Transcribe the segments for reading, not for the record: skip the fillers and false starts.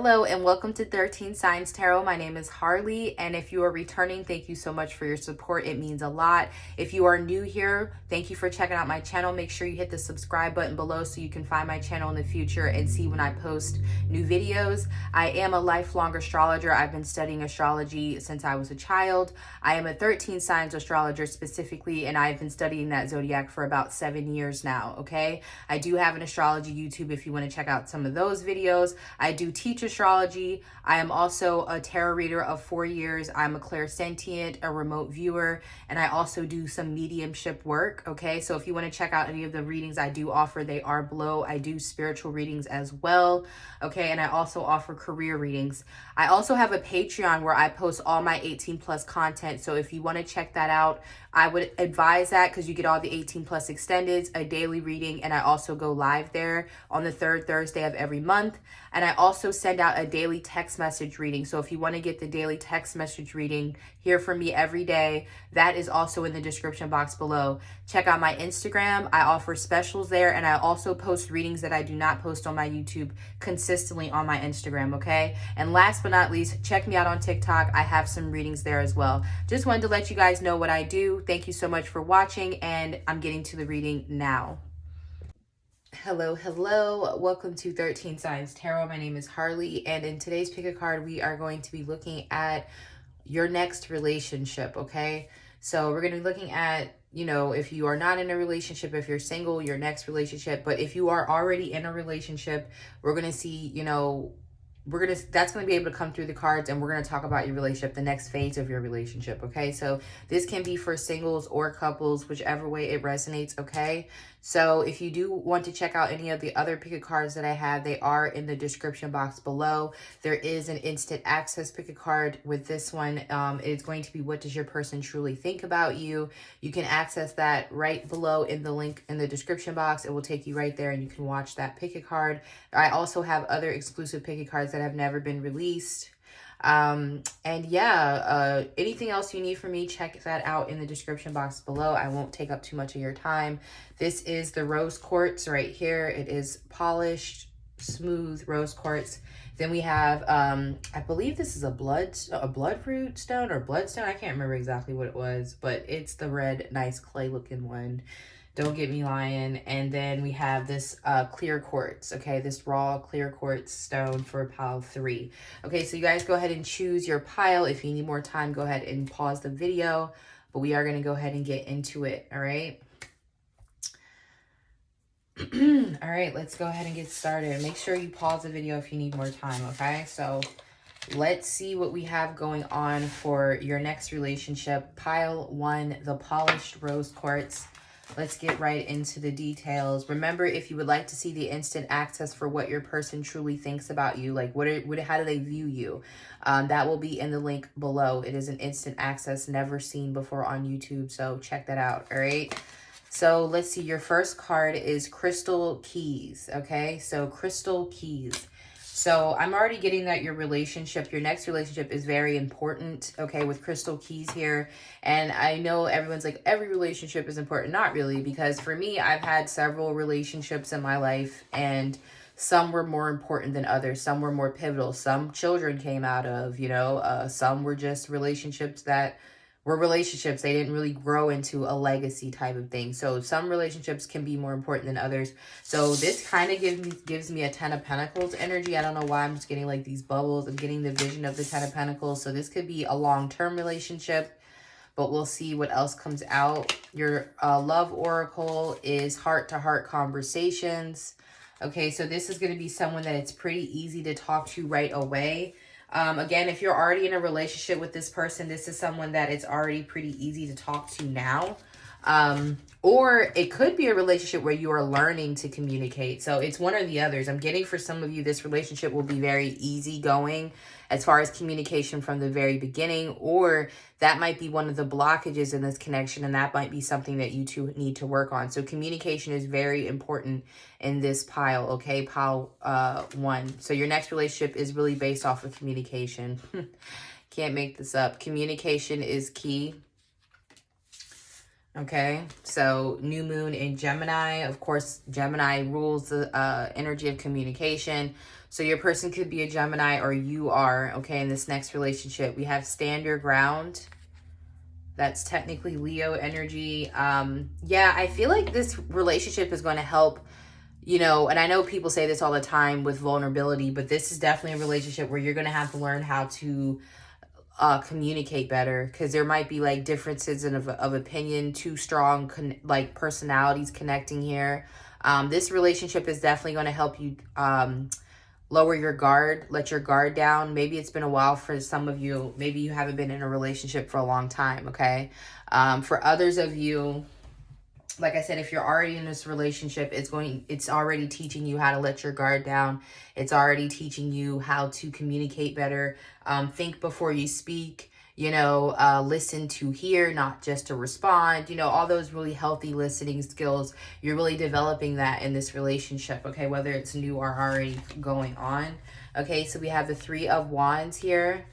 Hello and welcome to 13 Signs Tarot. My name is Harley, and if you are returning, thank you so much for your support. It means a lot. If you are new here, thank you for checking out my channel. Make sure you hit the subscribe button below so you can find my channel in the future and see when I post new videos. I am a lifelong astrologer. I've been studying astrology since I was a child. I am a 13 signs astrologer specifically, and I've been studying that zodiac for about 7 years now, okay? I do have an astrology YouTube if you want to check out some of those videos. I do teach astrology. I am also a tarot reader of 4 years. I'm a clairsentient, a remote viewer, and I also do some mediumship work, okay? So if you want to check out any of the readings I do offer, they are below. I do spiritual readings as well, okay? And I also offer career readings. I also have a Patreon where I post all my 18 plus content. So if you want to check that out, I would advise that because you get all the 18 plus extendeds, a daily reading, and I also go live there on the third Thursday of every month. And I also send out a daily text message reading. So if you want to get the daily text message reading, hear from me every day, that is also in the description box below. Check out my Instagram. I offer specials there, and I also post readings that I do not post on my YouTube consistently on my Instagram, okay? And last but not least, check me out on TikTok. I have some readings there as well. Just wanted to let you guys know what I do. Thank you so much for watching, and I'm getting to the reading now. Hello. Welcome to 13 Signs Tarot. My name is Harley, and in today's pick a card, we are going to be looking at your next relationship, okay? So we're going to be looking at, if you are not in a relationship, if you're single, your next relationship. But if you are already in a relationship, we're going to see, that's going to be able to come through the cards, and we're going to talk about your relationship, the next phase of your relationship, okay? So this can be for singles or couples, whichever way it resonates, okay? So if you do want to check out any of the other pick a cards that I have, they are in the description box below. There is an instant access pick a card with this one. It's going to be, what does your person truly think about you? You can access that right below in the link in the description box. It will take you right there, and you can watch that pick a card. I also have other exclusive pick a cards that have never been released. Anything else you need from me, check that out in the description box below. I won't take up too much of your time. This is the rose quartz right here. It is polished, smooth rose quartz. Then we have, I believe this is a bloodroot stone or bloodstone. I can't remember exactly what it was, but it's the red, nice clay looking one. Don't get me lying. And then we have this clear quartz, okay? This raw clear quartz stone for pile 3. Okay, so you guys go ahead and choose your pile. If you need more time, go ahead and pause the video. But we are going to go ahead and get into it, all right? All right, let's go ahead and get started. Make sure you pause the video if you need more time, okay? So let's see what we have going on for your next relationship. Pile 1, the polished rose quartz. Let's get right into the details. Remember, if you would like to see the instant access for what your person truly thinks about you, like how do they view you, that will be in the link below. It is an instant access, never seen before on YouTube, so check that out, all right? So let's see, your first card is Crystal Keys, okay? So Crystal Keys. So I'm already getting that your next relationship is very important, okay, with crystal keys here. And I know everyone's like, every relationship is important. Not really, because for me, I've had several relationships in my life, and some were more important than others. Some were more pivotal. Some children came out of, some were just relationships that were relationships. They didn't really grow into a legacy type of thing. So some relationships can be more important than others. So this kind of gives me a 10 of Pentacles energy. I don't know why I'm just getting like these bubbles. I'm getting the vision of the 10 of Pentacles. So this could be a long-term relationship, but we'll see what else comes out. Your love oracle is heart-to-heart conversations. Okay, so this is going to be someone that it's pretty easy to talk to right away. Again, if you're already in a relationship with this person, this is someone that it's already pretty easy to talk to now. Or it could be a relationship where you are learning to communicate. So it's one or the others. I'm getting for some of you, this relationship will be very easygoing as far as communication from the very beginning, or that might be one of the blockages in this connection, and that might be something that you two need to work on. So communication is very important in this pile, okay? Pile 1. So your next relationship is really based off of communication. Can't make this up. Communication is key. Okay, so new moon in Gemini. Of course, Gemini rules the energy of communication. So your person could be a Gemini, or you are, okay, in this next relationship. We have stand your ground. That's technically Leo energy. Yeah, I feel like this relationship is going to help, you know, and I know people say this all the time with vulnerability, but this is definitely a relationship where you're going to have to learn how to communicate better, because there might be like differences of opinion, too strong like personalities connecting here. This relationship is definitely going to help you lower your guard, let your guard down. Maybe it's been a while for some of you. Maybe you haven't been in a relationship for a long time, okay? For others of you, like I said, if you're already in this relationship, it's already teaching you how to let your guard down. It's already teaching you how to communicate better. Think before you speak, you know, listen to hear, not just to respond, you know, all those really healthy listening skills. You're really developing that in this relationship, okay, whether it's new or already going on. Okay, so we have the Three of Wands here.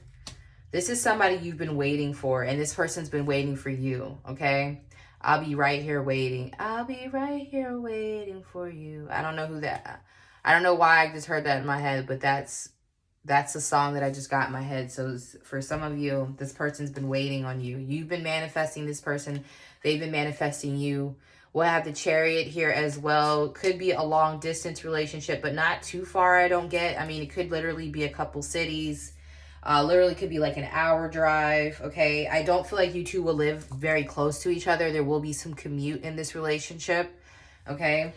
This is somebody you've been waiting for, and this person's been waiting for you, okay? I'll be right here waiting. I'll be right here waiting for you. I don't know who that, I don't know why I just heard that in my head, but that's the song that I just got in my head. So for some of you, this person's been waiting on you. You've been manifesting this person. They've been manifesting you. We'll have the Chariot here as well. Could be a long distance relationship, but not too far, I don't get. I mean, it could literally be a couple cities. Literally could be like an hour drive, okay? I don't feel like you two will live very close to each other. There will be some commute in this relationship, okay?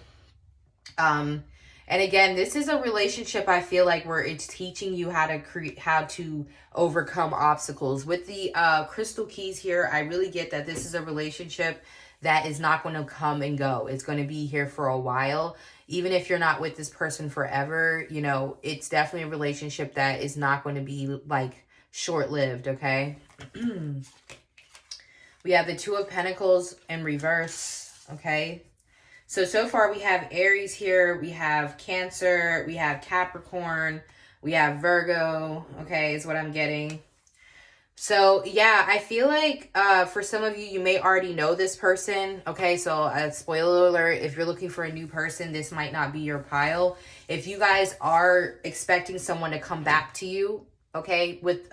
And again, this is a relationship I feel like where it's teaching you how to overcome obstacles. With the crystal keys here, I really get that this is a relationship that is not going to come and go. It's going to be here for a while. Even if you're not with this person forever, you know, it's definitely a relationship that is not going to be like short-lived, okay? We have the Two of Pentacles in reverse, okay? So far we have Aries here, we have Cancer, we have Capricorn, we have Virgo, okay, is what I'm getting. So, yeah, I feel like for some of you, you may already know this person. Okay, so spoiler alert, if you're looking for a new person, this might not be your pile. If you guys are expecting someone to come back to you, okay, with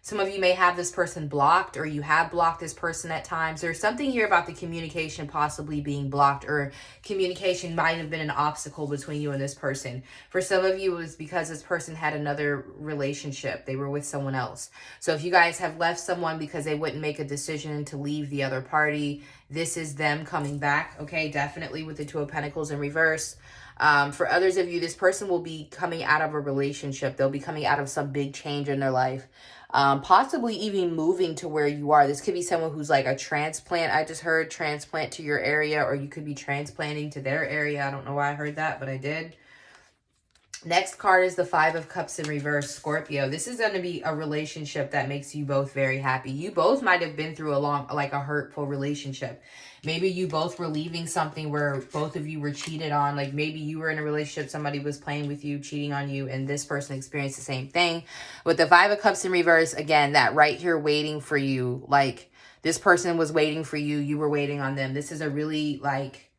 some of you may have this person blocked, or you have blocked this person at times. There's something here about the communication possibly being blocked, or communication might have been an obstacle between you and this person. For some of you, it was because this person had another relationship. They were with someone else. So if you guys have left someone because they wouldn't make a decision to leave the other party, this is them coming back, okay? Definitely with the Two of Pentacles in reverse. For others of you, this person will be coming out of a relationship. They'll be coming out of some big change in their life. Possibly even moving to where you are. This could be someone who's like a transplant. I just heard transplant to your area, or you could be transplanting to their area. I don't know why I heard that, but I did. Next card is the Five of Cups in reverse, Scorpio. This is going to be a relationship that makes you both very happy. You both might have been through a hurtful relationship. Maybe you both were leaving something where both of you were cheated on. Like maybe you were in a relationship, somebody was playing with you, cheating on you, and this person experienced the same thing. With the Five of Cups in reverse, again, that right here waiting for you. Like this person was waiting for you, you were waiting on them. This is a really like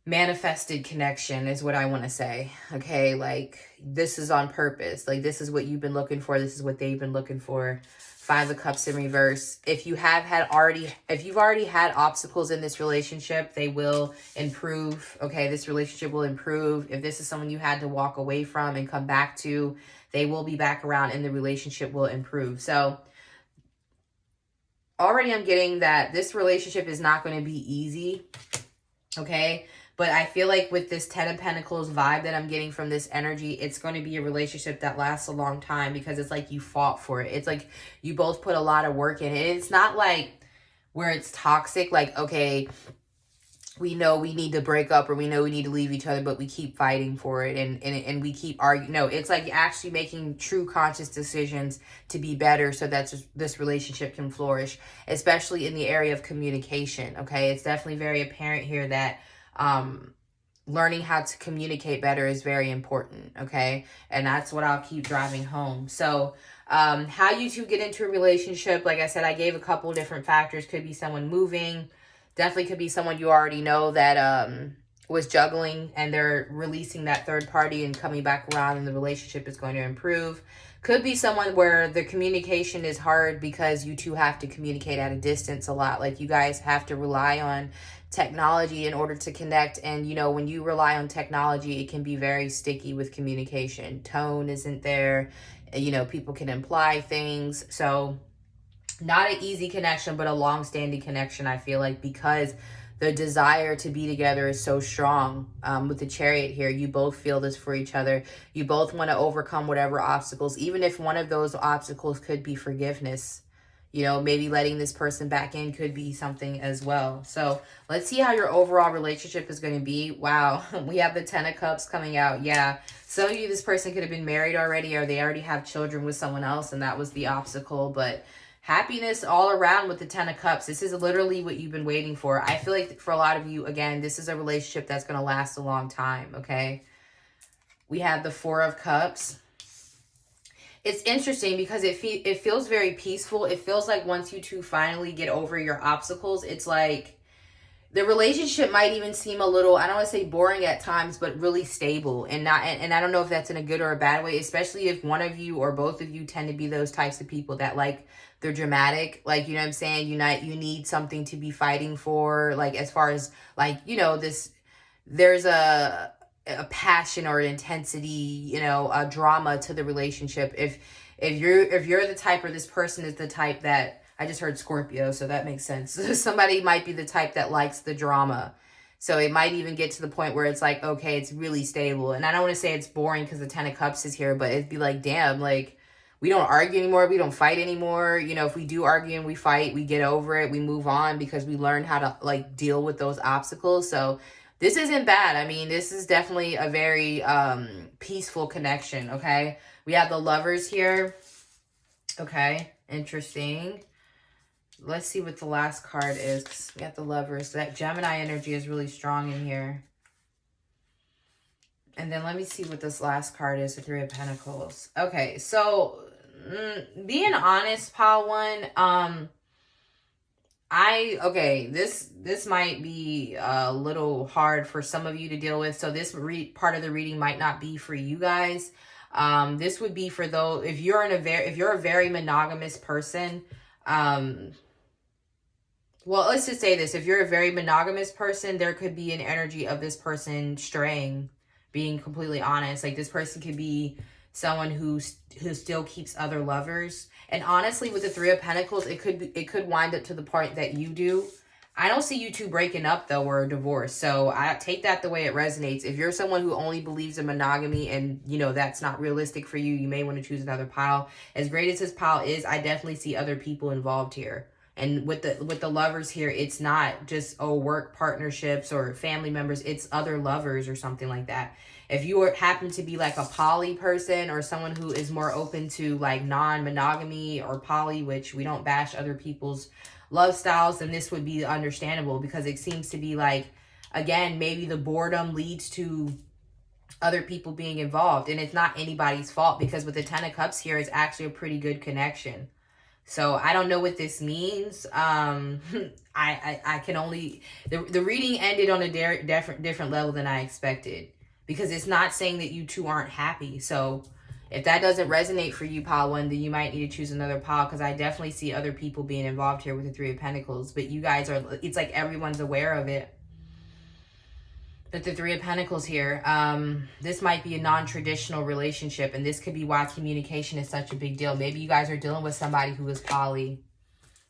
manifested connection is what I want to say. Okay, like this is on purpose. Like this is what you've been looking for. This is what they've been looking for. Five of Cups in reverse. If you've already had obstacles in this relationship, they will improve. Okay, this relationship will improve. If this is someone you had to walk away from and come back to, they will be back around and the relationship will improve. So already I'm getting that this relationship is not going to be easy. Okay, but I feel like with this Ten of Pentacles vibe that I'm getting from this energy, it's going to be a relationship that lasts a long time, because it's like you fought for it. It's like you both put a lot of work in it. And it's not like where it's toxic, like, okay, we know we need to break up, or we know we need to leave each other, but we keep fighting for it and we keep arguing. No, it's like actually making true conscious decisions to be better so that this relationship can flourish, especially in the area of communication, okay? It's definitely very apparent here that learning how to communicate better is very important, okay? And that's what I'll keep driving home. So how you two get into a relationship, like I said, I gave a couple different factors. Could be someone moving. Definitely could be someone you already know that was juggling, and they're releasing that third party and coming back around, and the relationship is going to improve. Could be someone where the communication is hard because you two have to communicate at a distance a lot. Like you guys have to rely on technology in order to connect. And, you know, when you rely on technology, it can be very sticky with communication. Tone isn't there. You know, people can imply things. So not an easy connection, but a long-standing connection, I feel like, because the desire to be together is so strong. With the Chariot here, you both feel this for each other. You both want to overcome whatever obstacles, even if one of those obstacles could be forgiveness. You know, maybe letting this person back in could be something as well. So let's see how your overall relationship is going to be. Wow, we have the 10 of Cups coming out. Yeah, some of you, this person could have been married already, or they already have children with someone else, and that was the obstacle. But happiness all around with the 10 of Cups. This is literally what you've been waiting for. I feel like for a lot of you, again, this is a relationship that's going to last a long time, okay? We have the 4 of Cups. It's interesting because it feels very peaceful. It feels like once you two finally get over your obstacles, it's like the relationship might even seem a little, I don't want to say boring at times, but really stable. And I don't know if that's in a good or a bad way, especially if one of you or both of you tend to be those types of people that like, they're dramatic. Like, you know what I'm saying? You need something to be fighting for. Like, as far as like, you know, there's a passion or an intensity, you know, a drama to the relationship. If you're the type, or this person is the type that, I just heard Scorpio, so that makes sense. Somebody might be the type that likes the drama. So it might even get to the point where it's like, okay, it's really stable. And I don't want to say it's boring because the 10 of Cups is here, but it'd be like, damn, like, we don't argue anymore. We don't fight anymore. You know, if we do argue and we fight, we get over it. We move on because we learn how to like deal with those obstacles. So this isn't bad. I mean, this is definitely a very peaceful connection, okay? We have the Lovers here. Okay, interesting. Let's see what the last card is. We got the Lovers. That Gemini energy is really strong in here. And then let me see what this last card is, the 3 of Pentacles. Okay, so being honest, Pile 1, this might be a little hard for some of you to deal with. So this part of the reading might not be for you guys. This would be for those, if you're a very monogamous person, well, let's just say this. If you're a very monogamous person, there could be an energy of this person straying, being completely honest. Like, this person could be someone who still keeps other lovers. And honestly, with the 3 of Pentacles, it could wind up to the point that you do. I don't see you two breaking up, though, or a divorce. So I take that the way it resonates. If you're someone who only believes in monogamy and, you know, that's not realistic for you, you may want to choose another pile. As great as this pile is, I definitely see other people involved here. And with the Lovers here, it's not just, oh, work partnerships or family members. It's other lovers or something like that. If you happen to be like a poly person or someone who is more open to like non-monogamy or poly, which we don't bash other people's love styles, then this would be understandable, because it seems to be like, again, maybe the boredom leads to other people being involved. And it's not anybody's fault, because with the 10 of Cups here, it's actually a pretty good connection. So I don't know what this means. I can only, the reading ended on a different level than I expected, because it's not saying that you two aren't happy. So if that doesn't resonate for you, pile 1, then you might need to choose another pile, because I definitely see other people being involved here with the 3 of Pentacles. But you guys are, it's like everyone's aware of it. But the 3 of Pentacles here, this might be a non-traditional relationship, and this could be why communication is such a big deal. Maybe you guys are dealing with somebody who is poly,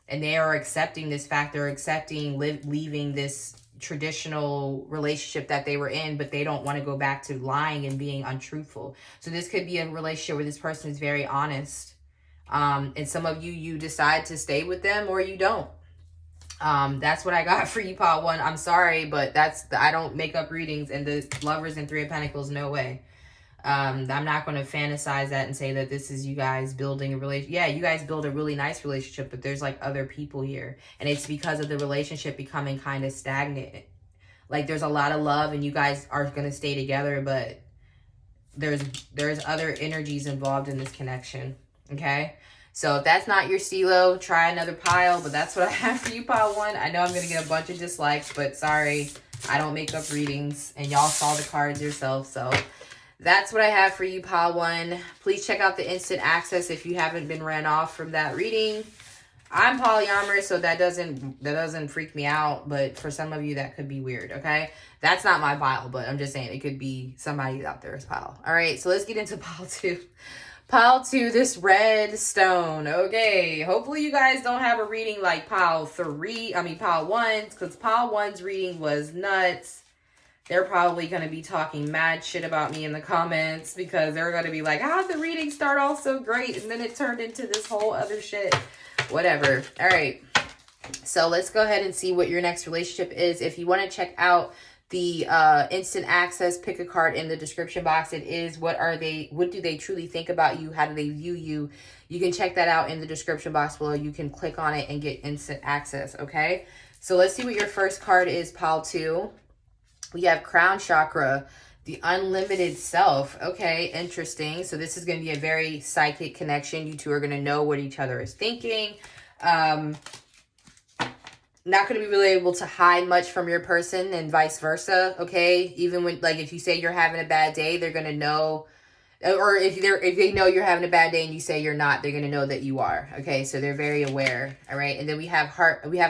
and they are accepting this fact. They're accepting leaving this traditional relationship that they were in, but they don't want to go back to lying and being untruthful. So this could be a relationship where this person is very honest. And some of you decide to stay with them, or you don't. That's what I got for you, pile 1. I'm sorry, but I don't make up readings, and the Lovers and 3 of Pentacles, no way. I'm not going to fantasize that and say that this is you guys building a relationship. Yeah, you guys build a really nice relationship, but there's like other people here, and it's because of the relationship becoming kind of stagnant. Like, there's a lot of love and you guys are going to stay together, but there's other energies involved in this connection. Okay. So if that's not your stilo, try another pile. But that's what I have for you, pile 1. I know I'm going to get a bunch of dislikes, but sorry. I don't make up readings, and y'all saw the cards yourself. So that's what I have for you, pile one. Please check out the instant access if you haven't been ran off from that reading. I'm polyamorous, so that doesn't freak me out, but for some of you that could be weird, okay? That's not my pile, but I'm just saying it could be somebody out there's pile. All right, so let's get into pile two. Pile two, this red stone. Okay, hopefully you guys don't have a reading like pile one's, because pile one's reading was nuts. They're probably going to be talking mad shit about me in the comments, because they're going to be like, how'd the reading start off so great? And then it turned into this whole other shit. Whatever. All right. So let's go ahead and see what your next relationship is. If you want to check out the instant access, pick a card in the description box. It is what do they truly think about you? How do they view you? You can check that out in the description box below. You can click on it and get instant access. Okay. So let's see what your first card is, pile two. We have crown chakra, the unlimited self. Okay, interesting. So this is going to be a very psychic connection. You two are going to know what each other is thinking. Not going to be really able to hide much from your person, and vice versa. Okay, even when, like, if you say you're having a bad day, they're going to know. Or if they know you're having a bad day and you say you're not, they're going to know that you are. Okay, so they're very aware. All right, and then we have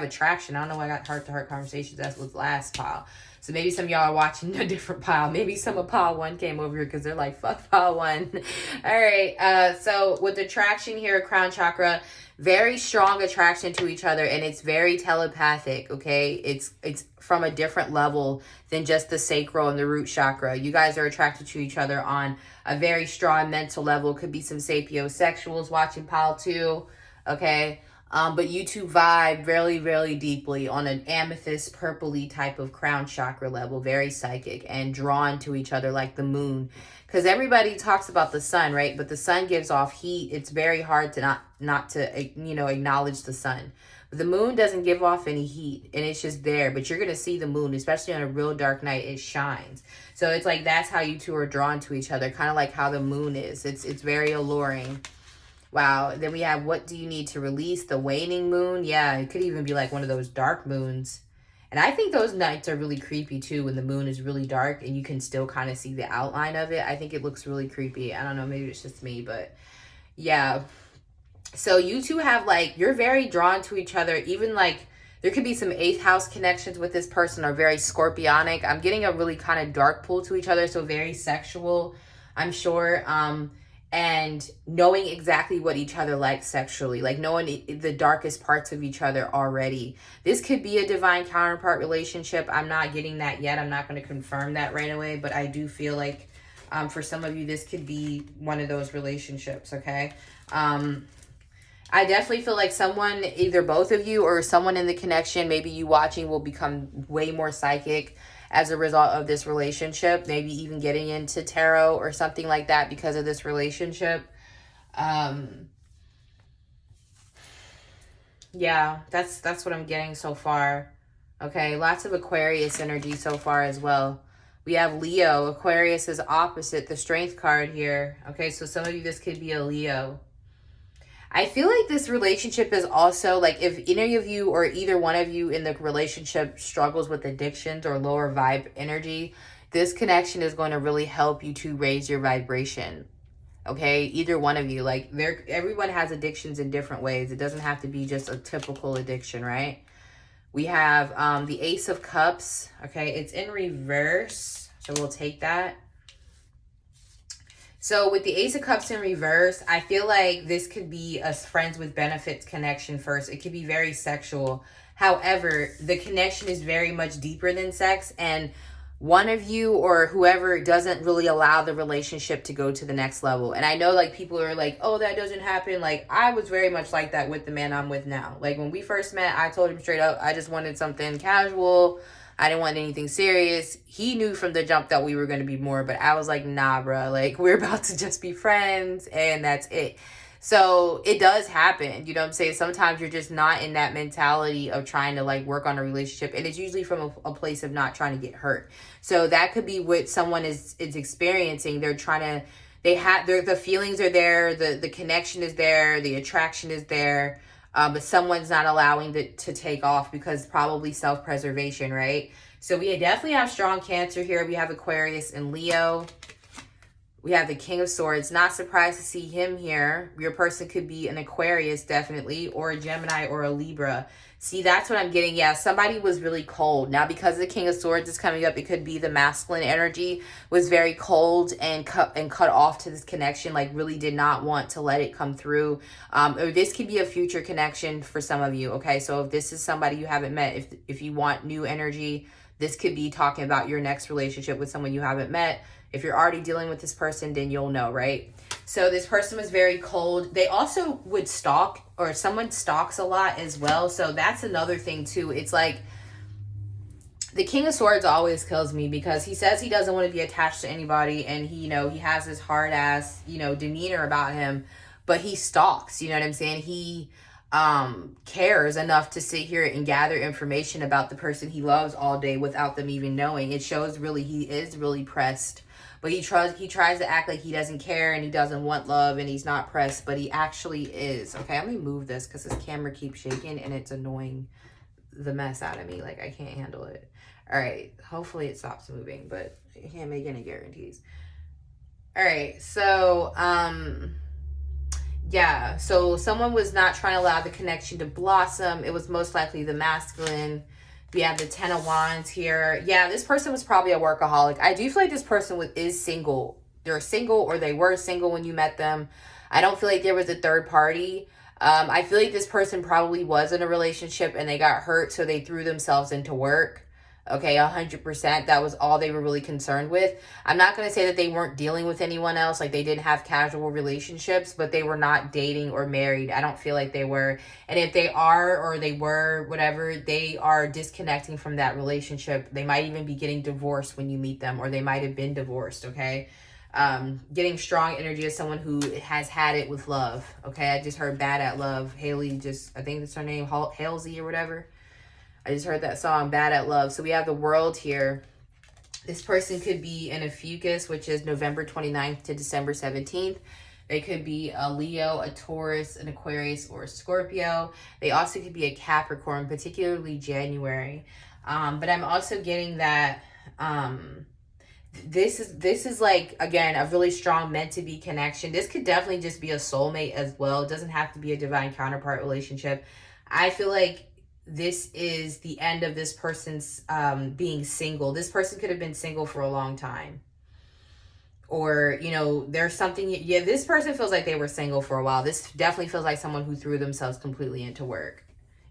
attraction. I don't know why I got heart-to-heart conversations. That's what's last pile. So maybe some of y'all are watching a different pile. Maybe some of pile one came over here because they're like, fuck pile one. All right, so with attraction here, crown chakra, very strong attraction to each other, and it's very telepathic, okay? It's from a different level than just the sacral and the root chakra. You guys are attracted to each other on a very strong mental level. Could be some sapiosexuals watching pile two, okay? But you two vibe really, really deeply on an amethyst purpley type of crown chakra level, very psychic and drawn to each other like the moon. Because everybody talks about the sun, right? But the sun gives off heat. It's very hard to not to, you know, acknowledge the sun. But the moon doesn't give off any heat, and it's just there. But you're going to see the moon, especially on a real dark night. It shines. So it's like that's how you two are drawn to each other, kind of like how the moon is. It's very alluring. Wow. Then we have, what do you need to release? The waning moon. Yeah, it could even be like one of those dark moons. And I think those nights are really creepy too, when the moon is really dark and you can still kind of see the outline of it. I think it looks really creepy. I don't know, maybe it's just me, but yeah. So you two have, like, you're very drawn to each other. Even like there could be some 8th house connections with this person, or very scorpionic. I'm getting a really kind of dark pull to each other. So very sexual, I'm sure. And knowing exactly what each other likes sexually, like knowing the darkest parts of each other already. This could be a divine counterpart relationship. I'm not getting that yet. I'm not going to confirm that right away, but I do feel like for some of you, this could be one of those relationships, okay? I definitely feel like someone, either both of you or someone in the connection, maybe you watching, will become way more psychic as a result of this relationship, maybe even getting into tarot or something like that because of this relationship. Yeah, that's what I'm getting so far. Okay, lots of Aquarius energy so far as well. We have Leo. Aquarius is opposite the Strength card here. Okay, so some of you, this could be a Leo. I feel like this relationship is also, like, if any of you or either one of you in the relationship struggles with addictions or lower vibe energy, this connection is going to really help you to raise your vibration. Okay, either one of you, like, everyone has addictions in different ways. It doesn't have to be just a typical addiction, right? We have the Ace of Cups. Okay, it's in reverse, so we'll take that. So with the Ace of Cups in reverse, I feel like this could be a friends with benefits connection first. It could be very sexual. However, the connection is very much deeper than sex, and one of you or whoever doesn't really allow the relationship to go to the next level. And I know, like, people are like, oh, that doesn't happen. Like, I was very much like that with the man I'm with now. Like, when we first met, I told him straight up, I just wanted something casual. I didn't want anything serious. He knew from the jump that we were going to be more, but I was like, nah, bro, like, we're about to just be friends, and that's it. So it does happen. You know what I'm saying? Sometimes you're just not in that mentality of trying to, like, work on a relationship, and it's usually from a place of not trying to get hurt. So that could be what someone is experiencing. They're trying to, the feelings are there, the connection is there, the attraction is there. but someone's not allowing to take off because probably self-preservation, right? So we definitely have strong Cancer here. We have Aquarius and Leo. We have the King of Swords. Not surprised to see him here. Your person could be an Aquarius, definitely, or a Gemini or a Libra. See, that's what I'm getting. Yeah, somebody was really cold. Now, because the King of Swords is coming up, it could be the masculine energy was very cold and cut off to this connection, like really did not want to let it come through. Or this could be a future connection for some of you, okay? So if this is somebody you haven't met, if you want new energy, this could be talking about your next relationship with someone you haven't met. If you're already dealing with this person, then you'll know, right? So this person was very cold. They also would stalk, or someone stalks a lot as well. So that's another thing too. It's like the King of Swords always kills me because he says he doesn't want to be attached to anybody, and he, he has this hard ass, demeanor about him, but he stalks, you know what I'm saying? He cares enough to sit here and gather information about the person he loves all day without them even knowing. It shows really he is really pressed. But he tries to act like he doesn't care and he doesn't want love and he's not pressed, but he actually is. Okay, let me move this because this camera keeps shaking and it's annoying the mess out of me. Like, I can't handle it. All right, hopefully it stops moving, but I can't make any guarantees. All right, so, yeah, so someone was not trying to allow the connection to blossom. It was most likely the masculine. We have the 10 of Wands here. Yeah, this person was probably a workaholic. I do feel like this person is single. They're single, or they were single when you met them. I don't feel like there was a third party. I feel like this person probably was in a relationship and they got hurt, so they threw themselves into work. Okay, 100%. That was all they were really concerned with. I'm not going to say that they weren't dealing with anyone else, like they didn't have casual relationships, but they were not dating or married. I don't feel like they were. And if they are, or they were, whatever, they are disconnecting from that relationship. They might even be getting divorced when you meet them, or they might have been divorced, okay? Getting strong energy as someone who has had it with love, okay? I just heard Bad at Love. Haley I think that's her name, Halsey or whatever. I just heard that song, Bad at Love. So we have the World here. This person could be in a fucus, which is November 29th to December 17th. They could be a Leo, a Taurus, an Aquarius, or a Scorpio. They also could be a Capricorn, particularly January. But I'm also getting that this is like, again, a really strong meant-to-be connection. This could definitely just be a soulmate as well. It doesn't have to be a divine counterpart relationship. I feel like this is the end of this person's being single. This person could have been single for a long time. Or, there's something, this person feels like they were single for a while. This definitely feels like someone who threw themselves completely into work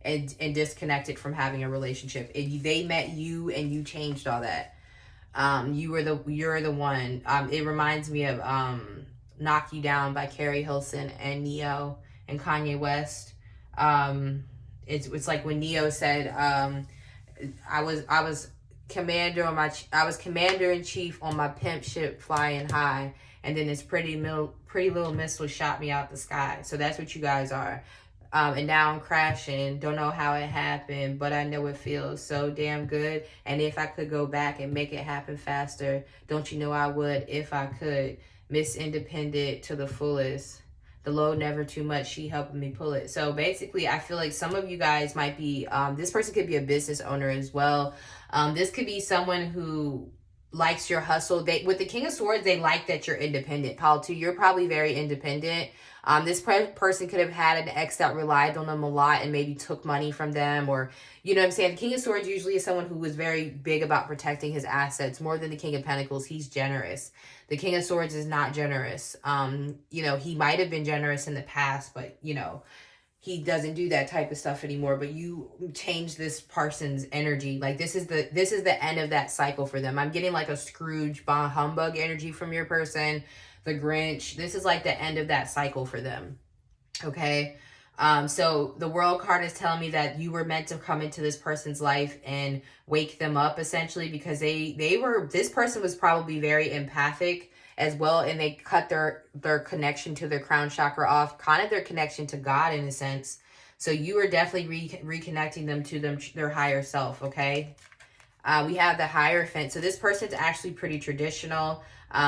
and disconnected from having a relationship. They met you and you changed all that. You're the one. It reminds me of Knock You Down by Carrie Hilson and Neo and Kanye West. It's like when Neo said, I was commander in chief on my pimp ship flying high, and then this pretty little missile shot me out the sky. So that's what you guys are. And now I'm crashing. Don't know how it happened, but I know it feels so damn good. And if I could go back and make it happen faster, don't you know I would if I could. Miss Independent to the fullest. The load never too much, she helping me pull it. So basically, I feel like some of you guys might be, this person could be a business owner as well. This could be someone who likes your hustle. With the King of Swords, they like that you're independent. Paul, too, you're probably very independent. This person could have had an ex that relied on them a lot and maybe took money from them, or, you know what I'm saying? The King of Swords usually is someone who was very big about protecting his assets more than the King of Pentacles. He's generous. The King of Swords is not generous. He might have been generous in the past, but, he doesn't do that type of stuff anymore. But you change this person's energy. Like, this is the end of that cycle for them. I'm getting like a Scrooge bah humbug energy from your person. The Grinch. This is like the end of that cycle for them. Okay. So the World card is telling me that you were meant to come into this person's life and wake them up, essentially, because this person was probably very empathic as well, and they cut their connection to their crown chakra off, kind of their connection to God in a sense. So you are definitely reconnecting them to their higher self. Okay. We have the Hierophant. So this person's actually pretty traditional.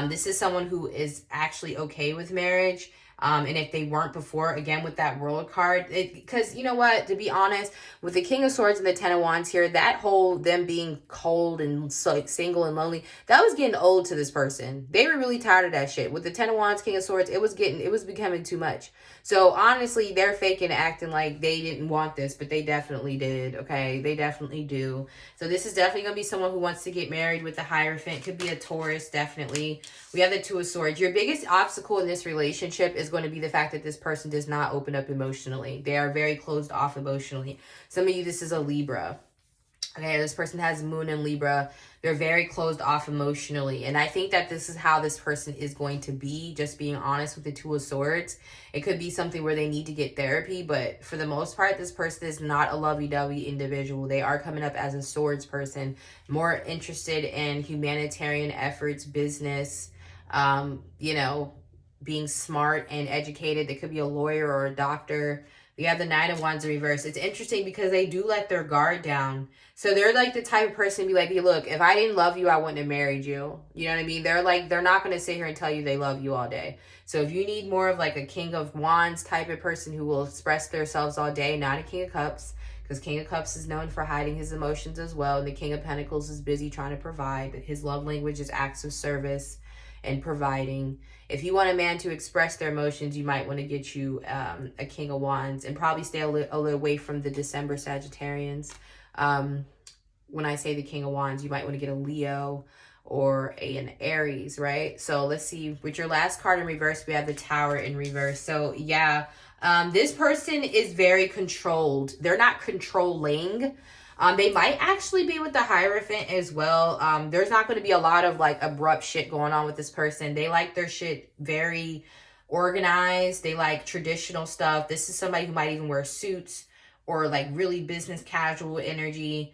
This is someone who is actually okay with marriage. And if they weren't before, again, with that World card, because you know what, to be honest, with the King of Swords and the Ten of Wands here, that whole them being cold and so, single and lonely, that was getting old to this person. They were really tired of that shit. With the Ten of Wands, King of Swords, it was becoming too much. So honestly, they're faking, acting like they didn't want this, but they definitely did. Okay, they definitely do. So this is definitely gonna be someone who wants to get married with the Hierophant. Could be a Taurus, definitely. We have the Two of Swords. Your biggest obstacle in this relationship is going to be the fact that this person does not open up emotionally. They are very closed off emotionally. Some of you, this is a Libra. Okay, this person has Moon in Libra. They're very closed off emotionally. And I think that this is how this person is going to be, just being honest with the Two of Swords. It could be something where they need to get therapy, but for the most part, this person is not a lovey-dovey individual. They are coming up as a swords person, more interested in humanitarian efforts, business, you know, being smart and educated. They could be a lawyer or a doctor. We have the Nine of Wands in reverse. It's interesting because they do let their guard down. So they're like the type of person to be like, hey, look, if I didn't love you, I wouldn't have married you. You know what I mean? They're like, they're not going to sit here and tell you they love you all day. So if you need more of like a King of Wands type of person who will express themselves all day, not a King of Cups, because King of Cups is known for hiding his emotions as well. And the King of Pentacles is busy trying to provide. His love language is acts of service and providing. If you want a man to express their emotions, you might want to get you a King of Wands, and probably stay a little away from the December Sagittarians. When I say the King of Wands, you might want to get a Leo or an Aries, right? So let's see. With your last card in reverse, we have the Tower in reverse. So yeah, this person is very controlled. They're not controlling. They might actually be with the Hierophant as well. There's not going to be a lot of like abrupt shit going on with this person. They like their shit very organized. They like traditional stuff. This is somebody who might even wear suits or like really business casual energy.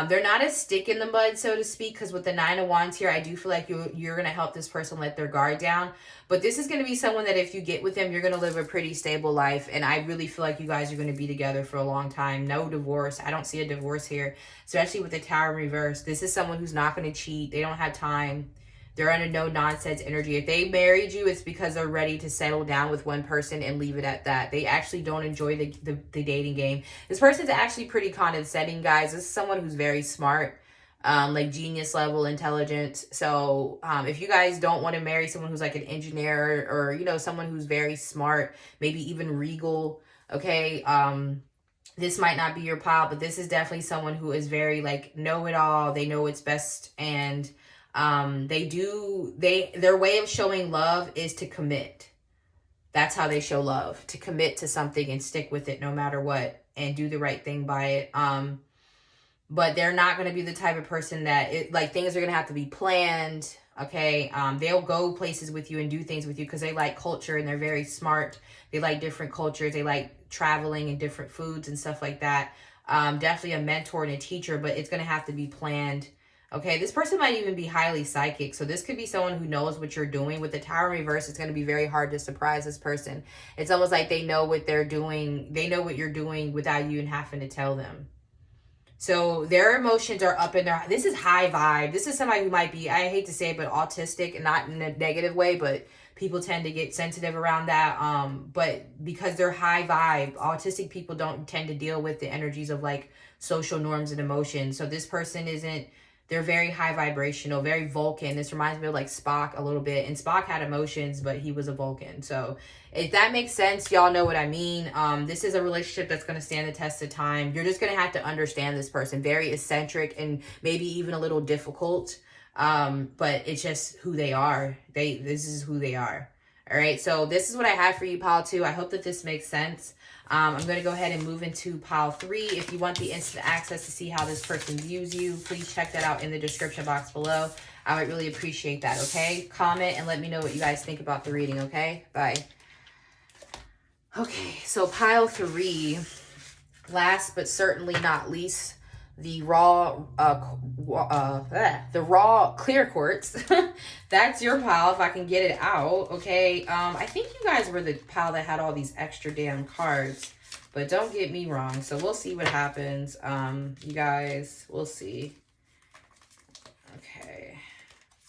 They're not a stick in the mud, so to speak, because with the Nine of Wands here, I do feel like you're going to help this person let their guard down. But this is going to be someone that if you get with them, you're going to live a pretty stable life. And I really feel like you guys are going to be together for a long time. No divorce. I don't see a divorce here, especially with the Tower in reverse. This is someone who's not going to cheat. They don't have time. They're under no nonsense energy. If they married you, it's because they're ready to settle down with one person and leave it at that. They actually don't enjoy the dating game. This person's actually pretty condescending, guys. This is someone who's very smart, like genius level intelligence. So if you guys don't want to marry someone who's like an engineer or, you know, someone who's very smart, maybe even regal, okay, this might not be your pile, but this is definitely someone who is very like know-it-all. They know what's best, and their way of showing love is to commit. That's how they show love, to commit to something and stick with it no matter what and do the right thing by it. But they're not going to be the type of person that things are going to have to be planned. Okay. They'll go places with you and do things with you because they like culture and they're very smart. They like different cultures. They like traveling and different foods and stuff like that. Definitely a mentor and a teacher, but it's going to have to be planned. Okay, this person might even be highly psychic. So this could be someone who knows what you're doing. With the Tower in reverse, it's going to be very hard to surprise this person. It's almost like they know what they're doing. They know what you're doing without you even having to tell them. So their emotions are up in their... This is high vibe. This is somebody who might be, I hate to say it, but autistic, and not in a negative way, but people tend to get sensitive around that. But because they're high vibe, autistic people don't tend to deal with the energies of like social norms and emotions. So this person isn't... They're very high vibrational, very Vulcan. This reminds me of like Spock a little bit. And Spock had emotions, but he was a Vulcan. So if that makes sense, y'all know what I mean. This is a relationship that's going to stand the test of time. You're just going to have to understand this person. Very eccentric and maybe even a little difficult. But it's just who they are. This is who they are. All right. So this is what I have for you, pile 2. I hope that this makes sense. I'm going to go ahead and move into pile 3. If you want the instant access to see how this person views you, please check that out in the description box below. I would really appreciate that, okay? Comment and let me know what you guys think about the reading, okay? Bye. Okay, so pile 3, last but certainly not least, the raw clear quartz. That's your pile if I can get it out. Okay, I think you guys were the pile that had all these extra damn cards, but don't get me wrong. So we'll see what happens. You guys, we'll see. Okay,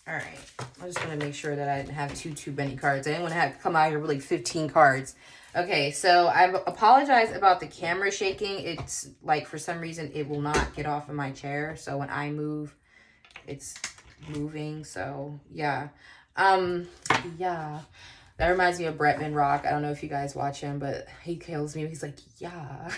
All right. I just want to make sure that I didn't have too many cards. I didn't want to have to come out here with like 15 cards. Okay, so I apologize about the camera shaking. It's like for some reason it will not get off of my chair. So when I move, it's moving. So yeah. Yeah. That reminds me of Bretman Rock. I don't know if you guys watch him, but he kills me. He's like, yeah.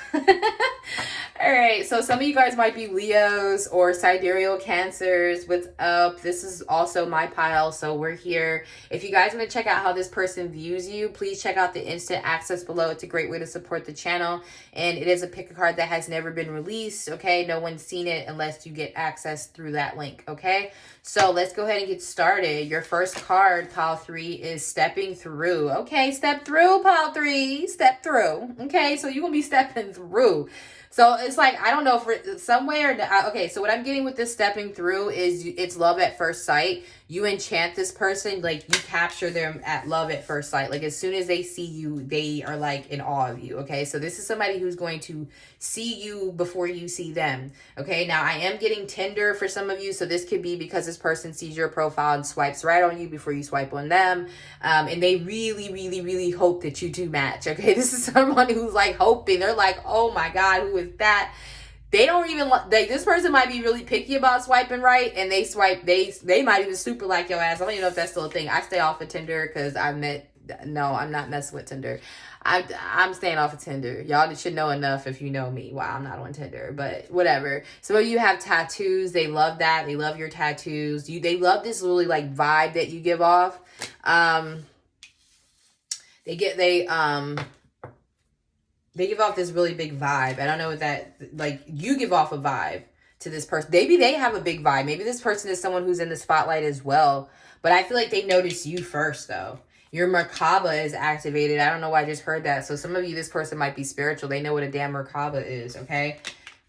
All right, so some of you guys might be Leos or sidereal Cancers. What's up? This is also my pile, so we're here. If you guys want to check out how this person views you, please check out the instant access below. It's a great way to support the channel, and it is a pick a card that has never been released, okay? No one's seen it unless you get access through that link, okay? So let's go ahead and get started. Your first card, pile 3, is stepping through. Okay, step through, pile 3. Step through. Okay, so you're going to be stepping through. So it's like, I don't know if some way or okay, so what I'm getting with this stepping through is it's love at first sight. You enchant this person, like you capture them at love at first sight. Like as soon as they see you, they are like in awe of you. Okay, so this is somebody who's going to see you before you see them. Okay, now I am getting Tinder for some of you. So this could be because this person sees your profile and swipes right on you before you swipe on them. And they really hope that you two match. Okay, this is someone who's like hoping. They're like, oh my God, who is that? They don't even this person might be really picky about swiping right, and they swipe, they might even super like your ass. I don't even know if that's still a thing. I stay off of Tinder because I'm not messing with Tinder. I'm staying off of Tinder. Y'all should know enough if you know me. Wow, I'm not on Tinder, but whatever. Some of you have tattoos. They love that. They love your tattoos. They love this really like vibe that you give off. They give off this really big vibe. I don't know what that, like, you give off a vibe to this person. Maybe they have a big vibe. Maybe this person is someone who's in the spotlight as well. But I feel like they notice you first, though. Your Merkaba is activated. I don't know why I just heard that. So some of you, this person might be spiritual. They know what a damn Merkaba is, okay?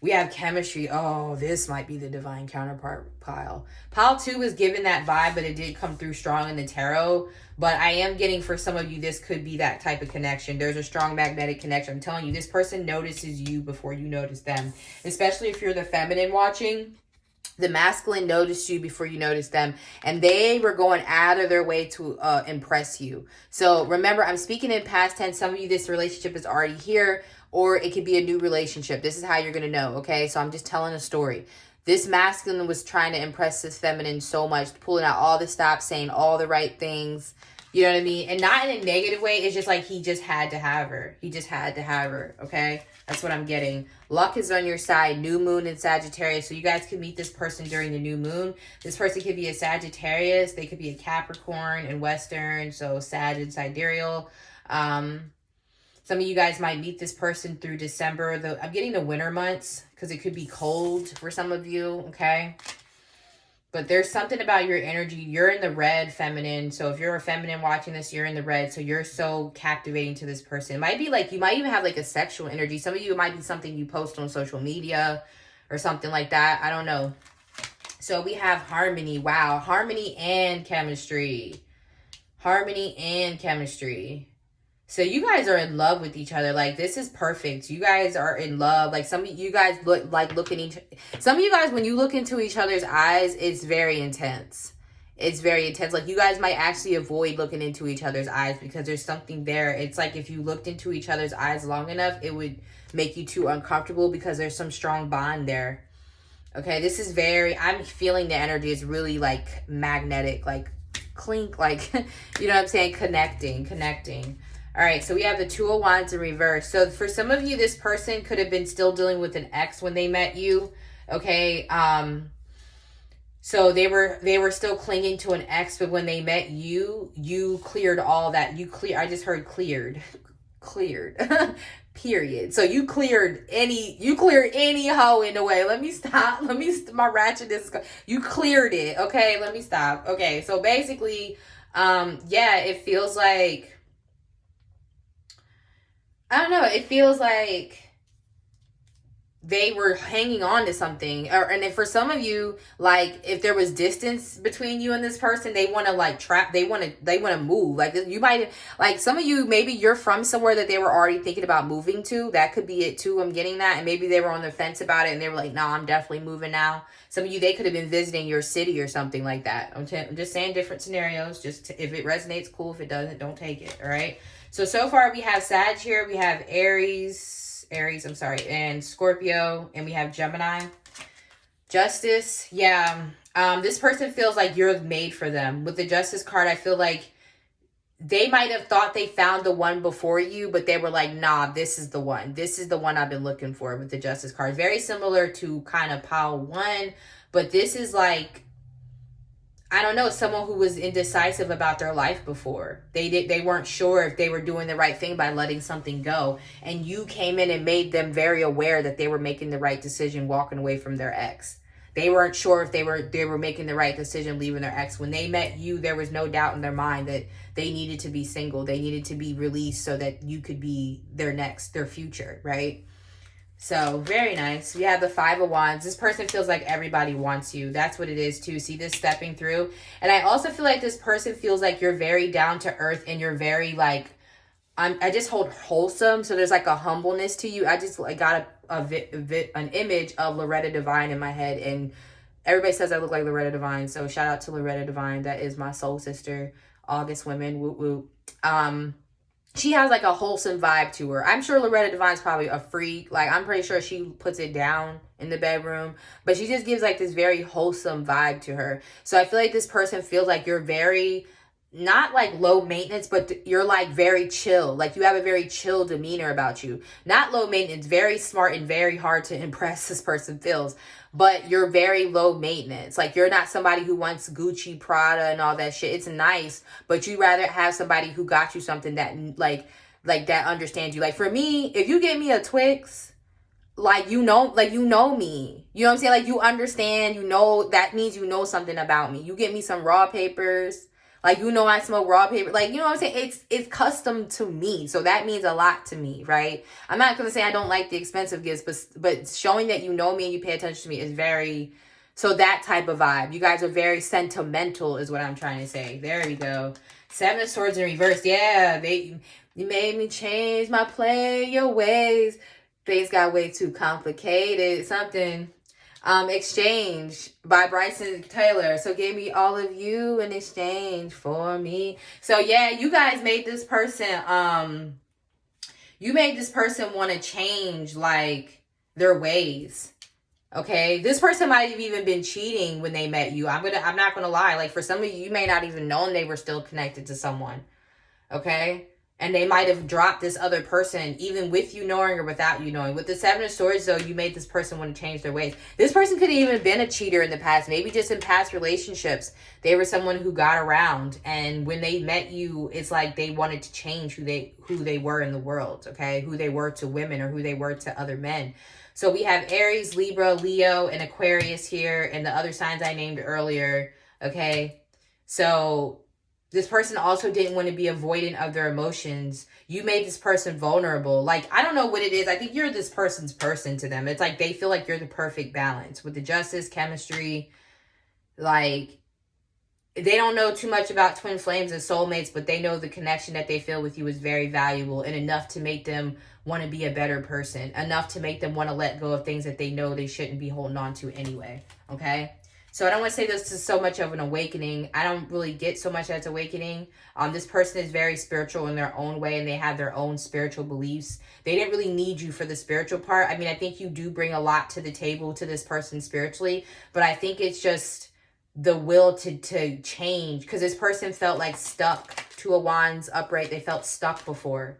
We have chemistry. Oh, this might be the divine counterpart pile. Pile 2 was given that vibe, but it did come through strong in the tarot. But I am getting for some of you, this could be that type of connection. There's a strong magnetic connection. I'm telling you, this person notices you before you notice them. Especially if you're the feminine watching. The masculine noticed you before you noticed them. And they were going out of their way to impress you. So remember, I'm speaking in past tense. Some of you, this relationship is already here. Or it could be a new relationship. This is how you're going to know, okay? So I'm just telling a story. This masculine was trying to impress this feminine so much, pulling out all the stops, saying all the right things. You know what I mean? And not in a negative way. It's just like he just had to have her. He just had to have her, okay? That's what I'm getting. Luck is on your side. New moon in Sagittarius. So you guys could meet this person during the new moon. This person could be a Sagittarius. They could be a Capricorn and Western. So Sag and Sidereal. Some of you guys might meet this person through December. I'm getting the winter months because it could be cold for some of you, okay? But there's something about your energy. You're in the red, feminine. So if you're a feminine watching this, you're in the red. So you're so captivating to this person. It might be like, you might even have like a sexual energy. Some of you, it might be something you post on social media or something like that. I don't know. So we have harmony. Wow. Harmony and chemistry. Harmony and chemistry. So you guys are in love with each other. Like, this is perfect. You guys are in love. Like, some of you guys some of you guys, when you look into each other's eyes, it's very intense. It's very intense. Like, you guys might actually avoid looking into each other's eyes because there's something there. It's like if you looked into each other's eyes long enough, it would make you too uncomfortable because there's some strong bond there. Okay, this is I'm feeling the energy is really like magnetic, like clink, like, you know what I'm saying? Connecting. All right, so we have the Two of Wands in reverse. So for some of you, this person could have been still dealing with an ex when they met you, okay? So they were still clinging to an ex, but when they met you, you cleared all that. I just heard cleared, period. So you cleared any hoe in the way. Let me stop. My ratchet is, you cleared it, okay? Let me stop. Okay, so basically, yeah, it feels like, I don't know. It feels like they were hanging on to something. And if for some of you, like if there was distance between you and this person, they want to like they want to move. Like you might, like some of you, maybe you're from somewhere that they were already thinking about moving to. That could be it too. I'm getting that. And maybe they were on the fence about it and they were like, no, I'm definitely moving now. Some of you, they could have been visiting your city or something like that. I'm just saying different scenarios. Just if it resonates, cool. If it doesn't, don't take it. All right. So far we have Sag here. We have Aries, and Scorpio, and we have Gemini. Justice, yeah. This person feels like you're made for them. With the Justice card, I feel like they might have thought they found the one before you, but they were like, nah, this is the one. This is the one I've been looking for with the Justice card. Very similar to kind of Pile 1, but this is like, I don't know, someone who was indecisive about their life before. They weren't sure if they were doing the right thing by letting something go. And you came in and made them very aware that they were making the right decision walking away from their ex. They weren't sure if they were making the right decision leaving their ex. When they met you, there was no doubt in their mind that they needed to be single. They needed to be released so that you could be their future, right? So, very nice. We have the 5 of Wands. This person feels like everybody wants you. That's what it is, too. See this stepping through? And I also feel like this person feels like you're very down to earth and you're very, like, I just hold wholesome. So, there's, like, a humbleness to you. I just got an image of Loretta Devine in my head. And everybody says I look like Loretta Devine. So, shout out to Loretta Devine. That is my soul sister. August women. Woo woo. She has like a wholesome vibe to her. I'm sure Loretta Devine's probably a freak. Like, I'm pretty sure she puts it down in the bedroom. But she just gives like this very wholesome vibe to her. So I feel like this person feels like you're very, not like low maintenance, but you're like very chill. Like you have a very chill demeanor about you. Not low maintenance, very smart and very hard to impress, this person feels. But you're very low maintenance. Like you're not somebody who wants Gucci, Prada, and all that shit. It's nice, but you'd rather have somebody who got you something that like that understands you. Like for me, if you get me a Twix, like you know me. You know what I'm saying? Like you understand, that means you know something about me. You get me some raw papers, like I smoke raw paper. Like, you know what I'm saying? It's custom to me. So that means a lot to me, right? I'm not going to say I don't like the expensive gifts, but showing that you know me and you pay attention to me is very, so that type of vibe. You guys are very sentimental is what I'm trying to say. There we go. 7 of Swords in reverse. Yeah, you made me change my your ways. Things got way too complicated. Something. Exchange by Bryson Taylor. So gave me all of you in exchange for me. So yeah, you guys made this person want to change like their ways. Okay, this person might have even been cheating when they met you. I'm not gonna lie. Like for some of you, you may not even known they were still connected to someone. Okay. And they might have dropped this other person, even with you knowing or without you knowing. With the 7 of Swords, though, you made this person want to change their ways. This person could have even been a cheater in the past. Maybe just in past relationships, they were someone who got around. And when they met you, it's like they wanted to change who they were in the world, okay? Who they were to women or who they were to other men. So we have Aries, Libra, Leo, and Aquarius here. And the other signs I named earlier, okay? So this person also didn't want to be avoidant of their emotions. You made this person vulnerable. Like, I don't know what it is. I think you're this person's person to them. It's like they feel like you're the perfect balance. With the Justice, chemistry, like, they don't know too much about twin flames and soulmates, but they know the connection that they feel with you is very valuable and enough to make them want to be a better person. Enough to make them want to let go of things that they know they shouldn't be holding on to anyway. Okay? So I don't want to say this is so much of an awakening. I don't really get so much that's awakening. This person is very spiritual in their own way and they have their own spiritual beliefs. They didn't really need you for the spiritual part. I mean, I think you do bring a lot to the table to this person spiritually, but I think it's just the will to change, because this person felt like stuck. 2 of Wands upright. They felt stuck before.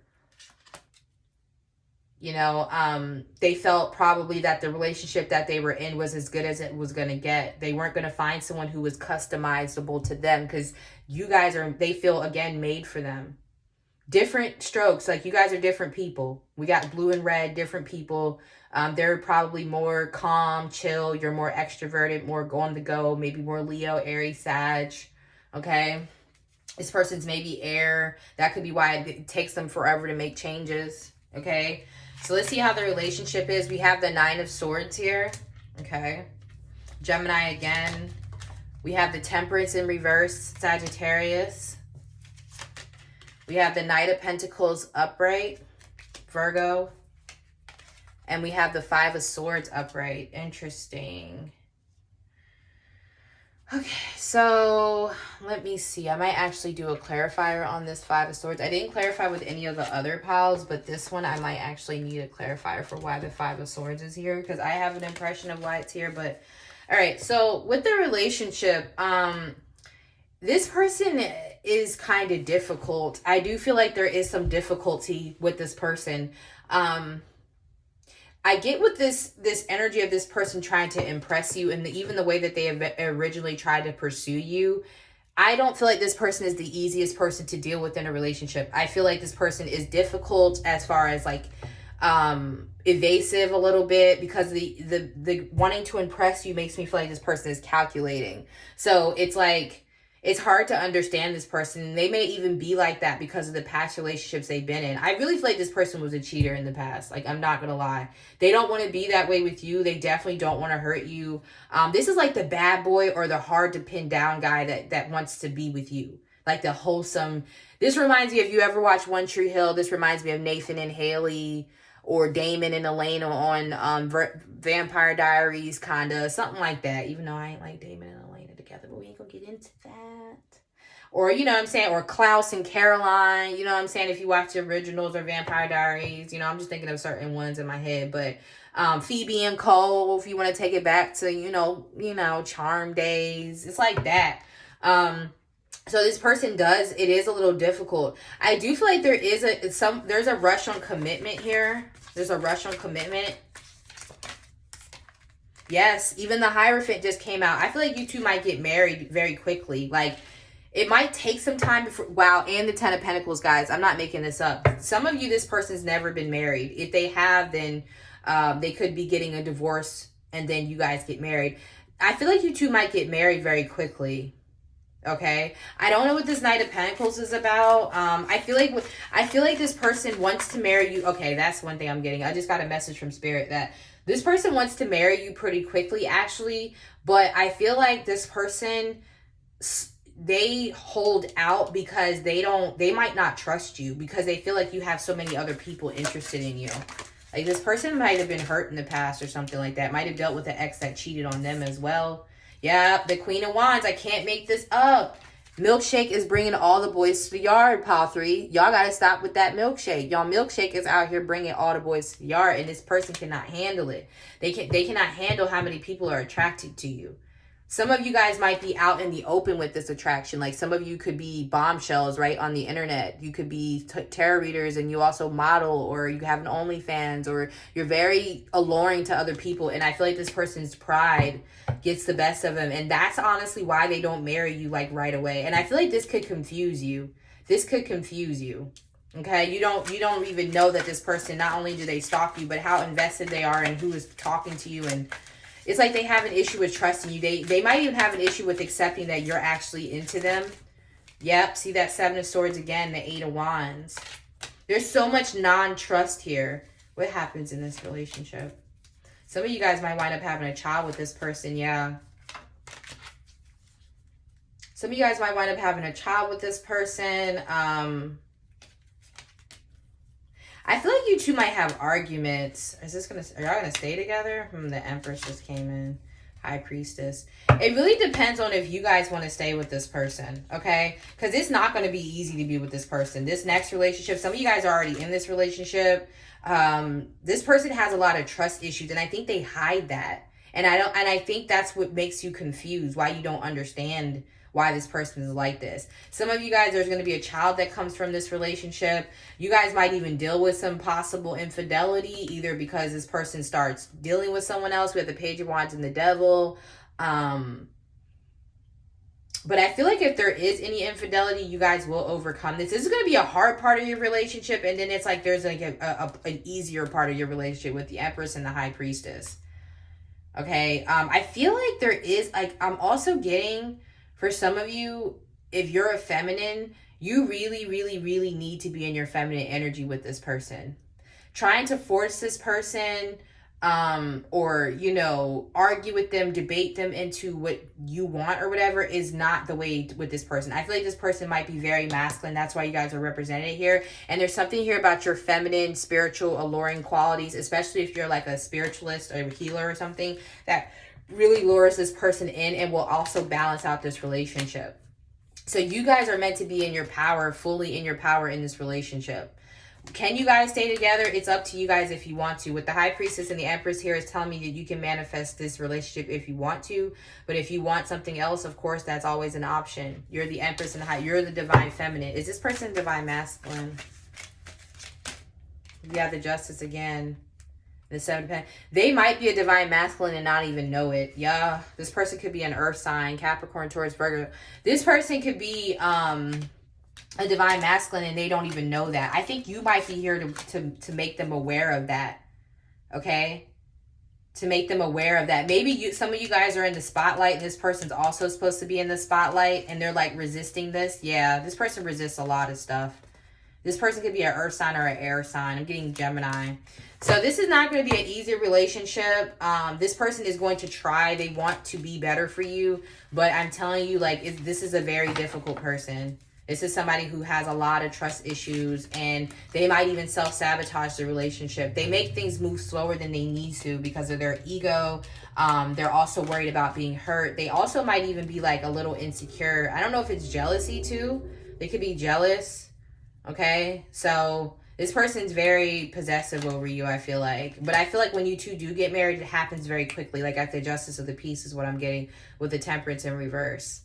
You know, they felt probably that the relationship that they were in was as good as it was going to get. They weren't going to find someone who was customizable to them, because you guys they feel, again, made for them. Different strokes. Like, you guys are different people. We got blue and red, different people. They're probably more calm, chill. You're more extroverted, more on the go, maybe more Leo, Aries, Sag. Okay. This person's maybe air. That could be why it takes them forever to make changes. Okay. So let's see how the relationship is. We have the Nine of Swords here. Okay. Gemini again. We have the Temperance in reverse, Sagittarius. We have the Knight of Pentacles upright, Virgo. And we have the Five of Swords upright. Interesting. Okay, so let me see. I might actually do a clarifier on this Five of Swords. I didn't clarify with any of the other piles, but this one I might actually need a clarifier for why the Five of Swords is here, because I have an impression of why it's here. But all right, so with the relationship, this person is kind of difficult. I do feel like there is some difficulty with this person. I get with this energy of this person trying to impress you, and even the way that they originally tried to pursue you. I don't feel like this person is the easiest person to deal with in a relationship. I feel like this person is difficult as far as like evasive a little bit, because the wanting to impress you makes me feel like this person is calculating. So it's like, it's hard to understand this person. They may even be like that because of the past relationships they've been in. I really feel like this person was a cheater in the past. Like, I'm not going to lie. They don't want to be that way with you. They definitely don't want to hurt you. This is like the bad boy or the hard to pin down guy that wants to be with you. Like the wholesome. This reminds me, if you ever watch One Tree Hill, this reminds me of Nathan and Haley, or Damon and Elena on Vampire Diaries, kind of. Something like that. Even though I ain't like Damon and Elena together, but we ain't gonna get into that. Or, you know what I'm saying? Or Klaus and Caroline, you know what I'm saying? If you watch the originals or Vampire Diaries, you know, I'm just thinking of certain ones in my head. But Phoebe and Cole, if you want to take it back to, you know, Charm days. It's like that. So this person it is a little difficult. I do feel like there's a rush on commitment here. There's a rush on commitment. Yes, even the Hierophant just came out. I feel like you two might get married very quickly. Like, it might take some time before, wow, and the Ten of Pentacles, guys. I'm not making this up. Some of you, this person's never been married. If they have, then they could be getting a divorce and then you guys get married. I feel like you two might get married very quickly. Okay, I don't know what this Knight of Pentacles is about. I feel like this person wants to marry you. Okay, that's one thing I'm getting. I just got a message from Spirit that this person wants to marry you pretty quickly, actually. But I feel like this person, they hold out because they might not trust you, because they feel like you have so many other people interested in you. Like, this person might have been hurt in the past or something like that. Might have dealt with an ex that cheated on them as well. Yeah, the Queen of Wands. I can't make this up. Milkshake is bringing all the boys to the yard, pile 3. Y'all got to stop with that milkshake. Y'all, milkshake is out here bringing all the boys to the yard, and this person cannot handle it. They cannot handle how many people are attracted to you. Some of you guys might be out in the open with this attraction. Like, some of you could be bombshells, right, on the internet. You could be tarot readers, and you also model, or you have an OnlyFans, or you're very alluring to other people. And I feel like this person's pride gets the best of them. And that's honestly why they don't marry you, like, right away. And I feel like this could confuse you. This could confuse you. Okay, you don't even know that this person, not only do they stalk you, but how invested they are in who is talking to you. And it's like they have an issue with trusting you. They might even have an issue with accepting that you're actually into them. Yep, see that Seven of Swords again, the Eight of Wands. There's so much non-trust here. What happens in this relationship? Some of you guys might wind up having a child with this person, yeah. Some of you guys might wind up having a child with this person. I feel like you two might have arguments. Are y'all gonna stay together? The Empress just came in. High Priestess. It really depends on if you guys want to stay with this person, okay? Because it's not going to be easy to be with this person. This next relationship, some of you guys are already in this relationship. This person has a lot of trust issues, and I think they hide that. And I think that's what makes you confused, why you don't understand why this person is like this. Some of you guys, there's going to be a child that comes from this relationship. You guys might even deal with some possible infidelity, either because this person starts dealing with someone else. We have the Page of Wands and the Devil. But I feel like if there is any infidelity, you guys will overcome this. This is going to be a hard part of your relationship, and then it's like there's like an easier part of your relationship with the Empress and the High Priestess. Okay, I feel like there is, like, I'm also getting, for some of you, if you're a feminine, you really, really, really need to be in your feminine energy with this person. trying to force this person, or, you know, argue with them, debate them into what you want or whatever is not the way with this person. I feel like this person might be very masculine. That's why you guys are represented here. And there's something here about your feminine, spiritual, alluring qualities, especially if you're like a spiritualist or a healer or something, that really lures this person in and will also balance out this relationship. So you guys are meant to be in your power, fully in your power in this relationship. Can you guys stay together? It's up to you guys if you want to. With the High Priestess and the Empress here is telling me that you can manifest this relationship if you want to. But if you want something else, of course, that's always an option. You're the Empress and you're the Divine Feminine. Is this person Divine Masculine? Yeah, the Justice again. The 7 of Pentacles. They might be a Divine Masculine and not even know it. Yeah, this person could be an Earth sign, Capricorn, Taurus, Virgo. This person could be a Divine Masculine and they don't even know that. I think you might be here to make them aware of that. Okay? To make them aware of that. Maybe some of you guys are in the spotlight and this person's also supposed to be in the spotlight and they're like resisting this. Yeah, this person resists a lot of stuff. This person could be an Earth sign or an air sign. I'm getting Gemini. So this is not going to be an easy relationship. This person is going to try. They want to be better for you. But I'm telling you, like, this is a very difficult person. This is somebody who has a lot of trust issues and they might even self-sabotage the relationship. They make things move slower than they need to because of their ego. They're also worried about being hurt. They also might even be like a little insecure. I don't know if it's jealousy too. They could be jealous. Okay, so this person's very possessive over you, I feel like. But I feel like when you two do get married, it happens very quickly. Like at the Justice of the Peace is what I'm getting with the Temperance in reverse.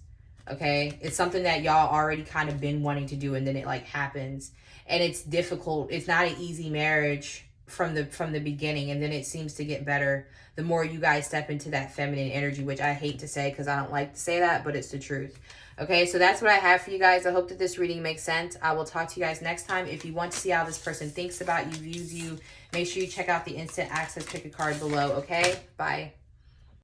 Okay, it's something that y'all already kind of been wanting to do and then it like happens. And it's difficult. It's not an easy marriage from the beginning, and then it seems to get better the more you guys step into that feminine energy, which I hate to say because I don't like to say that, but it's the truth. Okay, so that's what I have for you guys. I hope that this reading makes sense. I will talk to you guys next time. If you want to see how this person thinks about you, views you, make sure you check out the instant access pick a card below. Okay, bye.